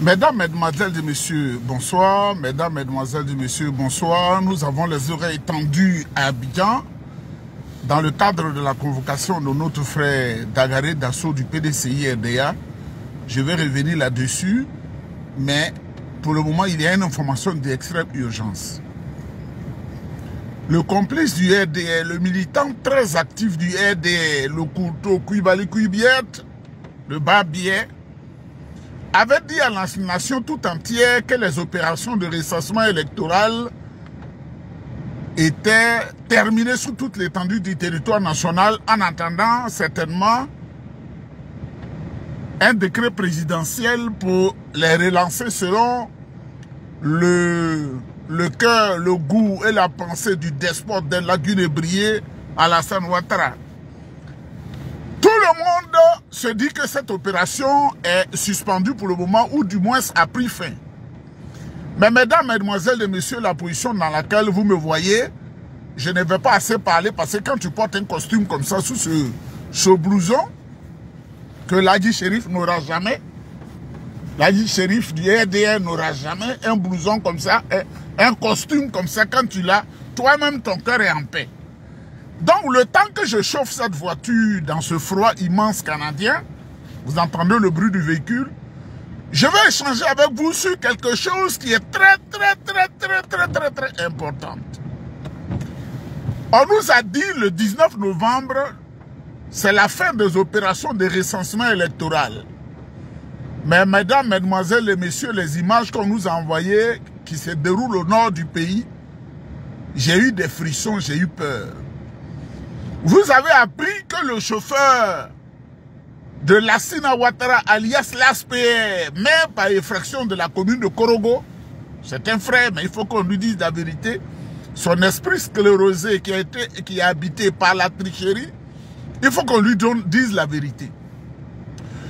Mesdames, Mesdemoiselles et Messieurs, bonsoir. Mesdames, Mesdemoiselles et Messieurs, bonsoir. Nous avons les oreilles tendues à Abidjan dans le cadre de la convocation de notre frère Dagaré Dasso du PDCI-RDA. Je vais revenir là-dessus, mais pour le moment, il y a une information d'extrême urgence. Le complice du RDA, le militant très actif du RDA, le couteau Kouibali Kouibiet, le Babiet, avait dit à la nation tout entière que les opérations de recensement électoral étaient terminées sur toute l'étendue du territoire national en attendant certainement un décret présidentiel pour les relancer selon le cœur, le goût et la pensée du despote de la Guinée-Brié, Alassane Ouattara. Tout le monde se dit que cette opération est suspendue pour le moment, ou du moins a pris fin. Mais mesdames, mesdemoiselles et messieurs, la position dans laquelle vous me voyez, je ne vais pas assez parler parce que quand tu portes un costume comme ça sous ce blouson, que l'Adi Shérif n'aura jamais, l'Adi Shérif du RDR n'aura jamais un blouson comme ça, un costume comme ça, quand tu l'as, toi-même ton cœur est en paix. Donc le temps que je chauffe cette voiture dans ce froid immense canadien, vous entendez le bruit du véhicule, je vais échanger avec vous sur quelque chose qui est très important. On nous a dit le 19 novembre, c'est la fin des opérations de recensement électoral. Mais mesdames, mesdemoiselles et messieurs, les images qu'on nous a envoyées qui se déroulent au nord du pays, j'ai eu des frissons, j'ai eu peur. Vous avez appris que le chauffeur de Lassina Ouattara, alias l'ASPR, maire par effraction de la commune de Korogo, c'est un frère, mais il faut qu'on lui dise la vérité, son esprit sclérosé qui est habité par la tricherie, il faut qu'on lui dise la vérité.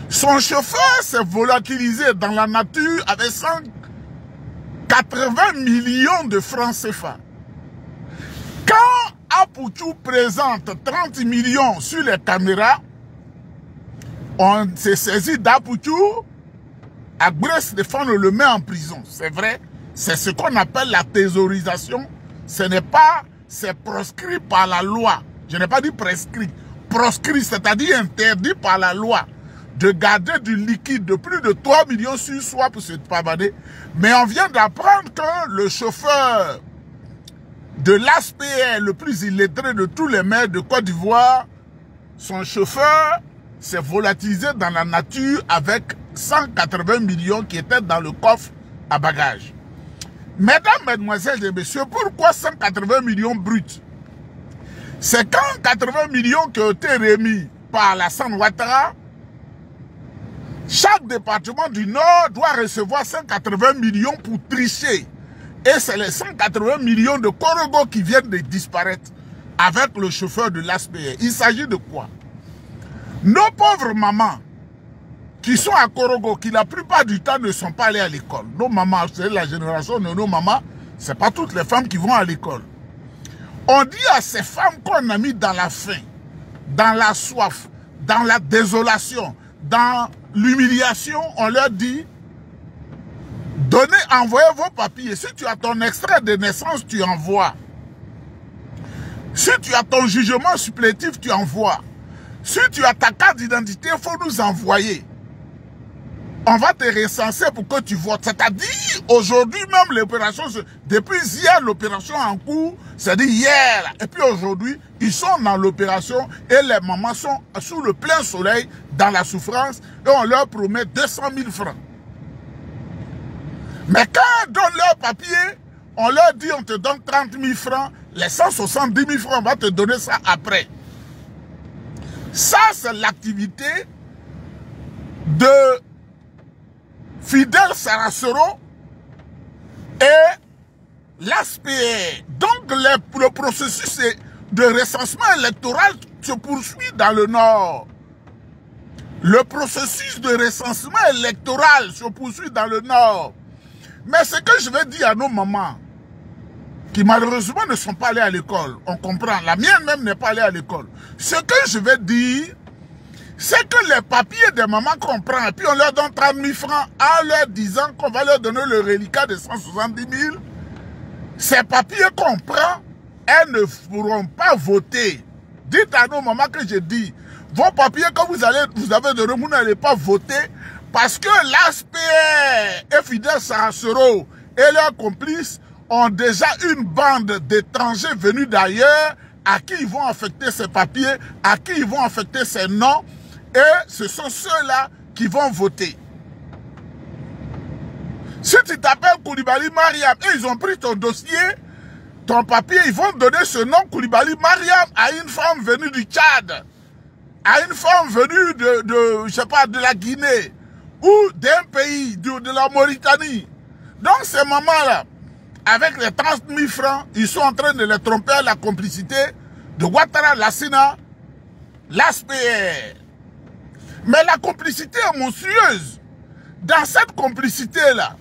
Son chauffeur s'est volatilisé dans la nature avec 180 millions de francs CFA. Quand Apoutou présente 30 millions sur les caméras, on s'est saisi d'Apoutou, Agresse Stéphane le met en prison. C'est vrai, c'est ce qu'on appelle la thésaurisation. Ce n'est pas, c'est proscrit par la loi. Je n'ai pas dit prescrit. Proscrit, c'est-à-dire interdit par la loi de garder du liquide de plus de 3 millions sur soi pour se pavader. Mais on vient d'apprendre que le chauffeur de l'ASPR, le plus illettré de tous les maires de Côte d'Ivoire, son chauffeur s'est volatilisé dans la nature avec 180 millions qui étaient dans le coffre à bagages. Mesdames, mesdemoiselles et messieurs, pourquoi 180 millions bruts? C'est quand 80 millions qui ont été remis par Alassane Ouattara, chaque département du Nord doit recevoir 180 millions pour tricher. Et c'est les 180 millions de Korogo qui viennent de disparaître avec le chauffeur de l'ASPR. Il s'agit de quoi? Nos pauvres mamans qui sont à Korogo, qui la plupart du temps ne sont pas allées à l'école. Nos mamans, c'est la génération de nos mamans, ce n'est pas toutes les femmes qui vont à l'école. On dit à ces femmes qu'on a mis dans la faim, dans la soif, dans la désolation, dans l'humiliation, on leur dit: donnez, envoyez vos papiers. Si tu as ton extrait de naissance, tu envoies. Si tu as ton jugement supplétif, tu envoies. Si tu as ta carte d'identité, il faut nous envoyer. On va te recenser pour que tu votes. C'est-à-dire, aujourd'hui même, l'opération, depuis hier, l'opération en cours, c'est-à-dire hier. Et puis aujourd'hui, ils sont dans l'opération et les mamans sont sous le plein soleil, dans la souffrance, et on leur promet 200 000 francs. Mais quand on donne leur papier, on leur dit on te donne 30 000 francs, les 170 000 francs, on va te donner ça après. Ça, c'est l'activité de Fidel Saracero et l'ASPR. Donc, le processus de recensement électoral se poursuit dans le Nord. Le processus de recensement électoral se poursuit dans le Nord. Mais ce que je vais dire à nos mamans, qui malheureusement ne sont pas allées à l'école, on comprend, la mienne même n'est pas allée à l'école. Ce que je vais dire, c'est que les papiers des mamans qu'on prend, et puis on leur donne 30 000 francs en leur disant qu'on va leur donner le reliquat de 170 000, ces papiers qu'on prend, elles ne pourront pas voter. Dites à nos mamans que je dis, vos papiers que vous avez donné, vous n'allez pas voter parce que l'ASPR et Fidel Saracero et leurs complices ont déjà une bande d'étrangers venus d'ailleurs à qui ils vont affecter ces papiers, à qui ils vont affecter ces noms, et ce sont ceux-là qui vont voter. Si tu t'appelles Koulibaly Mariam et ils ont pris ton dossier, ton papier, ils vont donner ce nom Koulibaly Mariam à une femme venue du Tchad, à une femme venue je sais pas, de la Guinée ou d'un pays, de la Mauritanie. Donc ces mamans-là, avec les 30 000 francs, ils sont en train de les tromper à la complicité de Ouattara, Lassina, l'ASPR. Mais la complicité est monstrueuse. Dans cette complicité-là,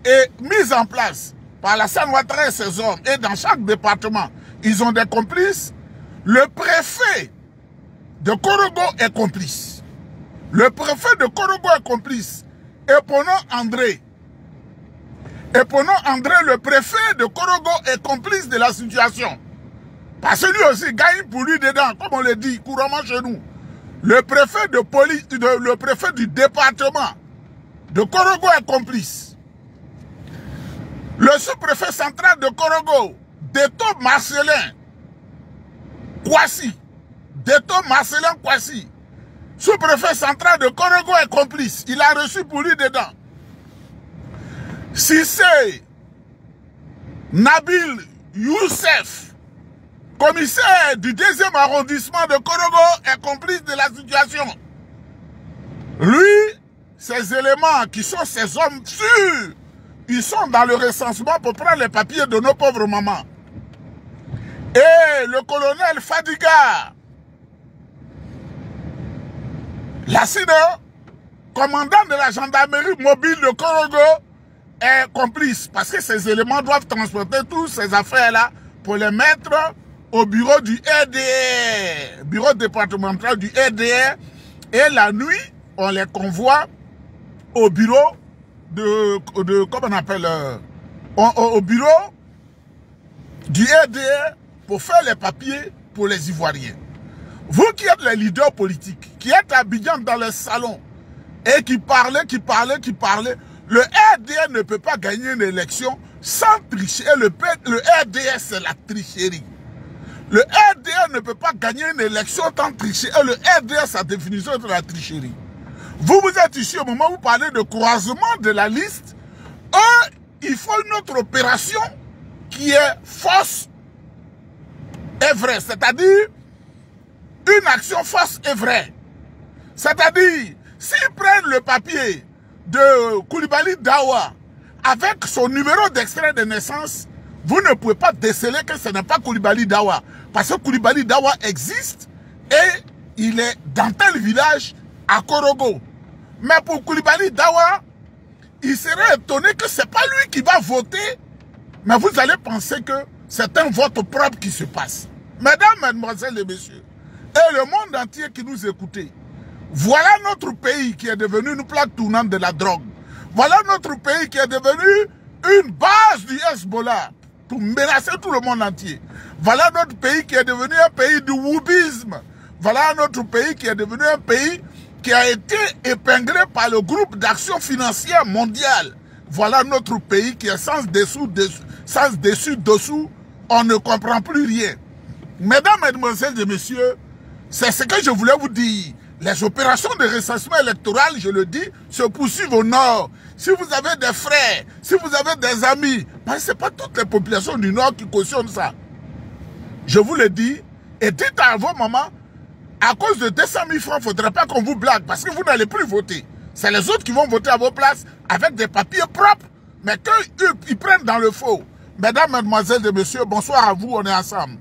est mise en place par Alassane Ouattara et ses hommes, et dans chaque département, ils ont des complices. Le préfet de Korogo est complice. Le préfet de Korogo est complice. Eponon André. Eponon André, le préfet de Korogo, est complice de la situation. Parce que lui aussi gagne pour lui dedans, comme on le dit couramment chez nous. Le préfet de police, le préfet du département de Korogo est complice. Le sous-préfet central de Korogo, Deto Marcelin Kwasi, Deto Marcelin Kwasi, sous-préfet central de Korogo est complice. Il a reçu pour lui dedans. Sissé Nabil Youssef, commissaire du 2e arrondissement de Korogo, est complice de la situation. Lui, ces éléments qui sont ces hommes sûrs, ils sont dans le recensement pour prendre les papiers de nos pauvres mamans. Et le colonel Fadiga, Lassina, commandant de la gendarmerie mobile de Korogo, est complice parce que ces éléments doivent transporter toutes ces affaires-là pour les mettre au bureau du RDR, bureau départemental du RDR, et la nuit, on les convoie au bureau comment on appelle, au bureau du RDR pour faire les papiers pour les Ivoiriens. Vous qui êtes les leaders politiques, qui êtes à Abidjan dans les salons et qui parlez, le RDR ne peut pas gagner une élection sans tricher. Le RDR, c'est la tricherie. Le RDR ne peut pas gagner une élection sans tricher. Et le RDR, sa définition de la tricherie. Vous êtes ici au moment où vous parlez de croisement de la liste. Eux, il faut une autre opération qui est fausse et vraie. C'est-à-dire, une action fausse et vraie. C'est-à-dire, s'ils prennent le papier de Koulibaly Dawa avec son numéro d'extrait de naissance, vous ne pouvez pas déceler que ce n'est pas Koulibaly Dawa. Parce que Koulibaly Dawa existe et il est dans tel village à Korogo. Mais pour Koulibaly Dawa, il serait étonné que ce n'est pas lui qui va voter, mais vous allez penser que c'est un vote propre qui se passe. Mesdames, Mesdemoiselles et Messieurs, et le monde entier qui nous écoutez, voilà notre pays qui est devenu une plaque tournante de la drogue. Voilà notre pays qui est devenu une base du Hezbollah pour menacer tout le monde entier. Voilà notre pays qui est devenu un pays du wouhabisme. Voilà notre pays qui est devenu un pays qui a été épinglé par le groupe d'action financière mondiale. Voilà notre pays qui est sans dessus-dessous. On ne comprend plus rien. Mesdames, Mesdemoiselles et Messieurs, c'est ce que je voulais vous dire. Les opérations de recensement électoral, je le dis, se poursuivent au nord. Si vous avez des frères, si vous avez des amis, parce que ce n'est pas toutes les populations du nord qui cautionnent ça. Je vous le dis, et dites à vos mamans, à cause de 200 000 francs, il ne faudrait pas qu'on vous blague, parce que vous n'allez plus voter. C'est les autres qui vont voter à vos places avec des papiers propres, mais qu'eux, ils prennent dans le faux. Mesdames, Mesdemoiselles et Messieurs, bonsoir à vous, on est ensemble.